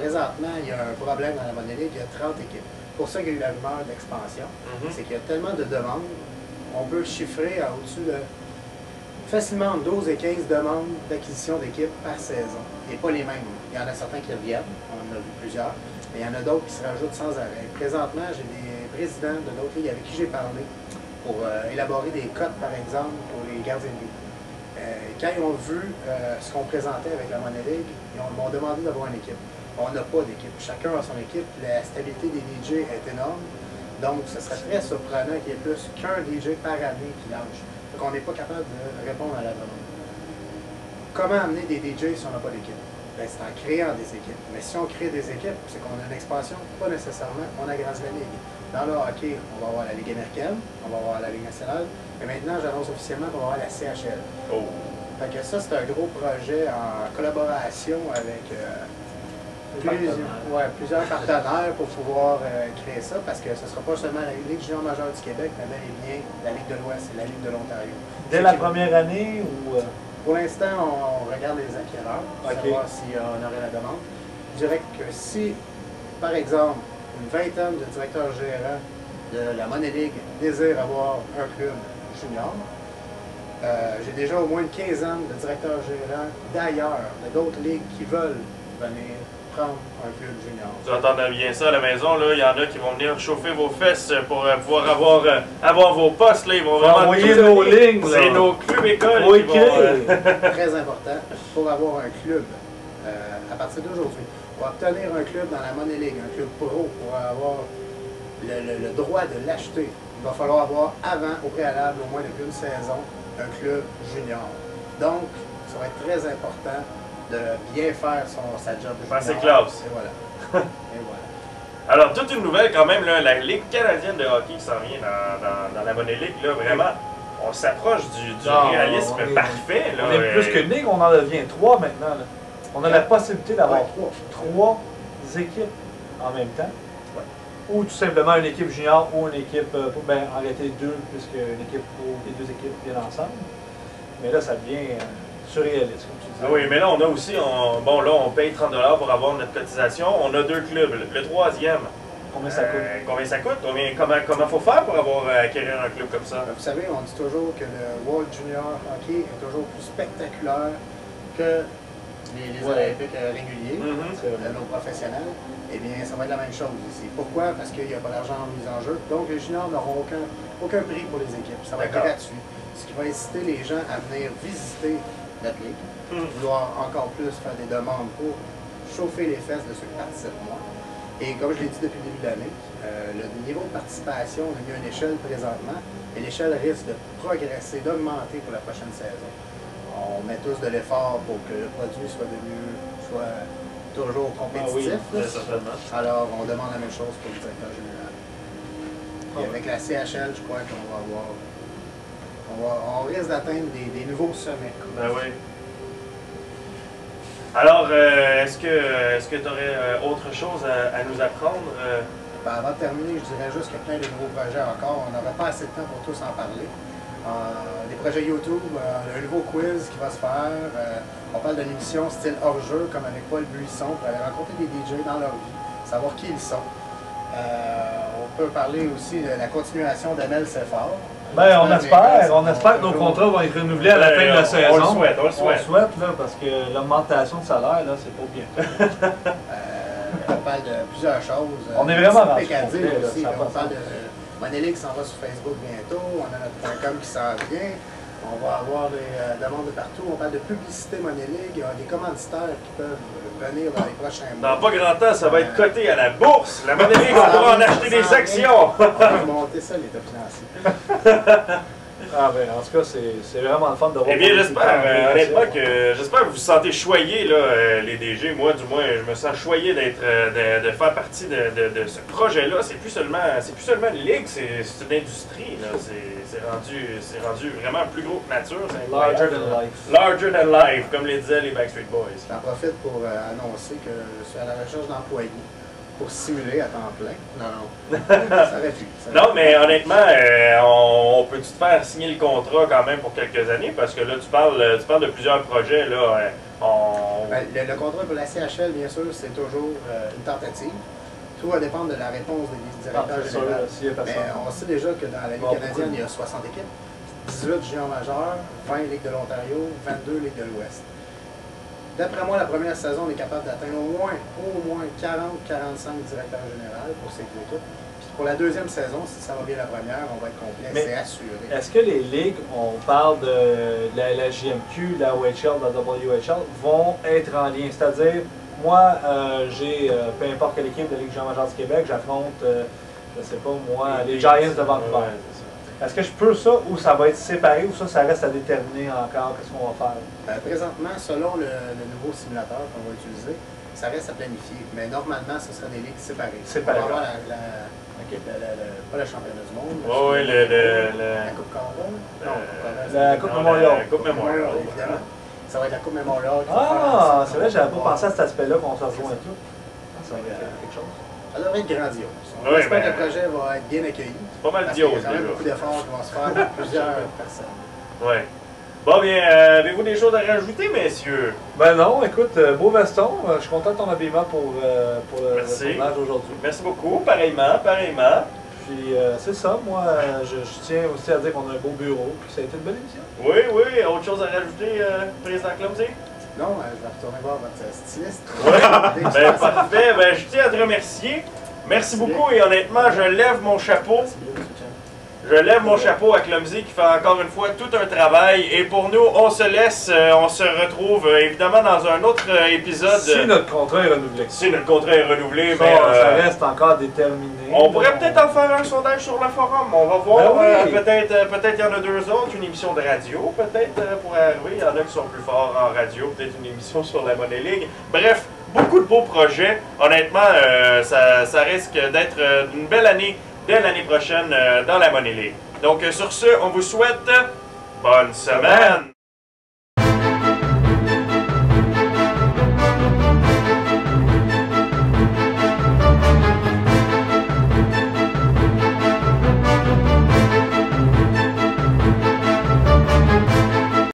présentement, il y a un problème dans la Money League, il y a 30 équipes. C'est pour ça qu'il y a eu la rumeur d'expansion. C'est qu'il y a tellement de demandes, on peut chiffrer à au-dessus de facilement 12 et 15 demandes d'acquisition d'équipes par saison. Et pas les mêmes. Il y en a certains qui reviennent, on en a vu plusieurs, mais il y en a d'autres qui se rajoutent sans arrêt. Présentement, j'ai des présidents de d'autres ligues avec qui j'ai parlé pour élaborer des cotes, par exemple, pour les gardiens de but. Quand ils ont vu ce qu'on présentait avec la Money League, ils m'ont demandé d'avoir une équipe. On n'a pas d'équipe. Chacun a son équipe. La stabilité des DJ est énorme. Donc, ce serait très surprenant qu'il y ait plus qu'un DJ par année qui lâche. Donc, on n'est pas capable de répondre à la demande. Comment amener des DJ si on n'a pas d'équipe? Ben, c'est en créant des équipes. Mais si on crée des équipes, c'est qu'on a une expansion, pas nécessairement, on agrandit la Ligue. Dans le hockey, on va avoir la Ligue américaine, on va avoir la Ligue nationale, mais maintenant, j'annonce officiellement qu'on va avoir la CHL. Oh. Fait que ça, c'est un gros projet en collaboration avec plusieurs partenaires pour pouvoir créer ça, parce que ce ne sera pas seulement la Ligue junior majeure du Québec, mais bel et bien la Ligue de l'Ouest et la Ligue de l'Ontario. Dès la première année ou... Pour l'instant, on regarde les acquéreurs pour savoir si on aurait la demande. Je dirais que si, par exemple, une vingtaine de directeurs gérants de la Money League désirent avoir un club junior, j'ai déjà au moins une quinzaine de directeurs gérants d'ailleurs, de d'autres ligues qui veulent venir prendre un club junior. Vous entendez bien ça à la maison, là, il y en a qui vont venir chauffer vos fesses pour pouvoir avoir vos postes, là, ils vont vraiment envoyer nos lignes, c'est nos clubs écoles qui vont... Très important, pour avoir un club, à partir d'aujourd'hui, pour obtenir un club dans la Money League, un club pro, pour avoir le droit de l'acheter, il va falloir avoir avant, au préalable, au moins depuis une saison, un club junior. Donc, ça va être très important de bien faire sa job de junior. C'est classe. Et voilà. Et voilà. Alors, toute une nouvelle quand même, là, la Ligue canadienne de hockey qui s'en vient dans la Money League, là, vraiment, on s'approche du réalisme parfait. Là, on est plus qu'une ligue, on en devient 3 maintenant. Là. On a la possibilité d'avoir 3 équipes en même temps. Ou tout simplement une équipe junior ou une équipe, en réalité 2, puisque une équipe pro, les 2 équipes viennent ensemble. Mais là, ça devient surréaliste, comme tu disais. Ah oui, mais là, on a aussi, bon, là, on paye 30 $ pour avoir notre cotisation. On a 2 clubs. Le troisième, combien ça coûte? Combien ça coûte? Comment faut faire pour acquérir un club comme ça? Vous savez, on dit toujours que le World Junior Hockey est toujours plus spectaculaire que les Olympiques réguliers, nos professionnels. Eh bien, ça va être la même chose ici. Pourquoi? Parce qu'il n'y a pas d'argent mis en jeu. Donc, les juniors n'auront aucun prix pour les équipes. Ça va être gratuit. Ce qui va inciter les gens à venir visiter notre ligue, vouloir encore plus faire des demandes pour chauffer les fesses de ceux qui participent moins. Et comme je l'ai dit depuis le début de l'année, le niveau de participation, on a mis une échelle présentement, et l'échelle risque de progresser, d'augmenter pour la prochaine saison. On met tous de l'effort pour que le produit soit toujours compétitif. Ah oui, certainement. Alors, on demande la même chose pour le directeur général. Et avec la CHL, je crois qu'on va avoir... On risque d'atteindre des nouveaux sommets. Ben oui. Alors, est-ce que tu aurais autre chose à nous apprendre? Ben, avant de terminer, je dirais juste qu'il y a plein de nouveaux projets encore. On n'aurait pas assez de temps pour tous en parler. Des projets YouTube, un nouveau quiz qui va se faire. On parle d'une émission style hors-jeu, comme avec Paul Buisson, pour aller rencontrer des DJ dans leur vie, savoir qui ils sont. On peut parler aussi de la continuation d'Amel Seffard. Ben, on espère que nos contrats vont être renouvelés à la fin de la saison. On le souhaite, on le souhaite. On le souhaite, là, parce que l'augmentation de salaire, là, c'est pas bien. On parle de plusieurs choses. On est vraiment dans aussi. On parle de Money League qui s'en va sur Facebook bientôt. On a notre .com qui s'en vient. On va avoir des demandes de partout. On parle de publicité Money League. Il y a des commanditaires qui peuvent venir dans les prochains mois. Dans pas grand temps, ça va être coté à la bourse. La Money League, on pourra en acheter des actions. On va monter ça, l'état financier. Ah ben, en tout cas, c'est vraiment le fun de voir. Eh bien, j'espère, honnêtement, j'espère que vous vous sentez choyés, là, les DG. Moi, du moins, je me sens choyé de faire partie de ce projet-là. C'est plus seulement une ligue, c'est une industrie. C'est rendu vraiment plus gros que nature. Larger than life. Larger than life, comme les disaient les Backstreet Boys. J'en profite pour annoncer que je suis à la recherche d'employés. Pour simuler à temps plein. Non. Ça aurait pu. Non, mais honnêtement, on peut-tu te faire signer le contrat quand même pour quelques années? Parce que là, tu parles de plusieurs projets. Là, Ben, le contrat pour la CHL, bien sûr, c'est toujours une tentative. Tout va dépendre de la réponse des directeurs généraux. Mais on sait déjà que dans la Ligue canadienne, il y a 60 équipes, 18 juniors majeurs, 20 Ligue de l'Ontario, 22 Ligue de l'Ouest. D'après moi, la première saison, on est capable d'atteindre au moins 40-45 directeurs généraux pour ces deux équipes. Puis pour la deuxième saison, si ça va bien la première, on va être complet, c'est assuré. Est-ce que les ligues, on parle de la JMQ, la OHL, la WHL, vont être en lien? C'est-à-dire, moi, j'ai, peu importe quelle équipe de Ligue junior majeure du Québec, j'affronte, je sais pas moi, les Giants de Vancouver. Est-ce que je peux ça ou ça va être séparé ou ça reste à déterminer encore? Qu'est-ce qu'on va faire? Présentement, selon le nouveau simulateur qu'on va utiliser, ça reste à planifier. Mais normalement, ce sera des ligues séparées. Séparées. On va avoir pas le championnat du monde. Oui, la Coupe Canada. Non, la Coupe Memorial. La Coupe Memorial, évidemment. Ça va être la Coupe Memorial. Ah, c'est vrai, j'avais pas pensé à cet aspect-là qu'on se rejoint et tout. Ça va être quelque chose. Ça devrait être grandiose. Oui, J'espère que le projet va être bien accueilli. C'est pas mal parce qu'il y grandiose, a quand même déjà. beaucoup d'efforts qui vont se faire par plusieurs personnes. Oui. Bon, bien, avez-vous des choses à rajouter, messieurs? Ben non, écoute, beau veston. Je suis content de ton habillement pour le tournage aujourd'hui. Merci beaucoup. Pareillement, pareillement. Puis c'est ça, moi, je tiens aussi à dire qu'on a un beau bureau. Puis ça a été une belle émission. Oui, oui. Autre chose à rajouter, Président Clumsy? Non, je vais retourner voir votre styliste. Oui. Ben, parfait. Ben, je tiens à te remercier. Merci beaucoup et honnêtement, je lève mon chapeau. Je lève mon chapeau à Clumsy qui fait encore une fois tout un travail. Et pour nous, on se laisse, on se retrouve évidemment dans un autre épisode. Si notre contrat est renouvelé. Si notre contrat est renouvelé, ça, mais ça reste encore déterminé. on pourrait peut-être en faire un sondage sur le forum. On va voir. Ben oui. Peut-être il y en a deux autres. Une émission de radio, peut-être pourrait arriver. Il y en a qui sont plus forts en radio. Peut-être une émission sur la Money League. Bref, beaucoup de beaux projets. Honnêtement, ça risque d'être une belle année dès l'année prochaine dans la Money League. Donc sur ce, on vous souhaite bonne semaine!